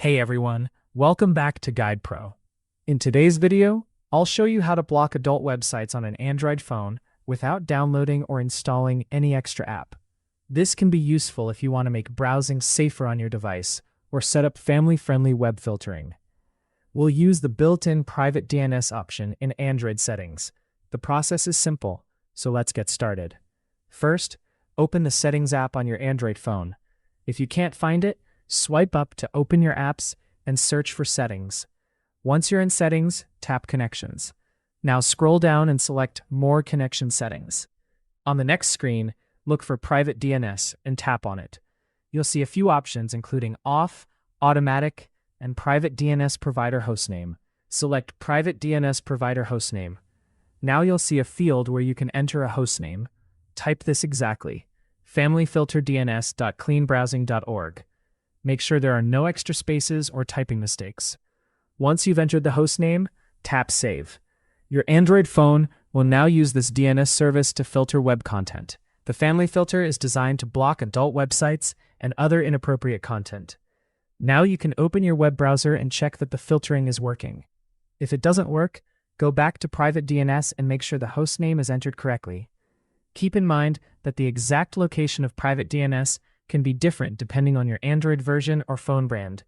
Hey everyone, welcome back to Guide Pro. In today's video, I'll show you how to block adult websites on an Android phone without downloading or installing any extra app. This can be useful if you want to make browsing safer on your device or set up family-friendly web filtering. We'll use the built-in private DNS option in Android settings. The process is simple, so let's get started. First, open the Settings app on your Android phone. If you can't find it, swipe up to open your apps and search for Settings. Once you're in Settings, tap Connections. Now scroll down and select More Connection Settings. On the next screen, look for Private DNS and tap on it. You'll see a few options including Off, Automatic, and Private DNS Provider Hostname. Select Private DNS Provider Hostname. Now you'll see a field where you can enter a hostname. Type this exactly: familyfilterdns.cleanbrowsing.org. Make sure there are no extra spaces or typing mistakes. Once you've entered the hostname, tap Save. Your Android phone will now use this DNS service to filter web content. The Family Filter is designed to block adult websites and other inappropriate content. Now you can open your web browser and check that the filtering is working. If it doesn't work, go back to Private DNS and make sure the hostname is entered correctly. Keep in mind that the exact location of Private DNS can be different depending on your Android version or phone brand.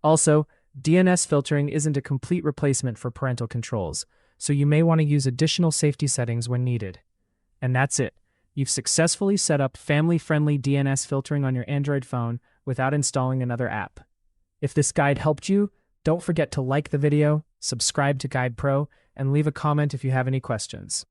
Also, DNS filtering isn't a complete replacement for parental controls, so you may want to use additional safety settings when needed. And that's it. You've successfully set up family-friendly DNS filtering on your Android phone without installing another app. If this guide helped you, don't forget to like the video, subscribe to Guide Pro, and leave a comment if you have any questions.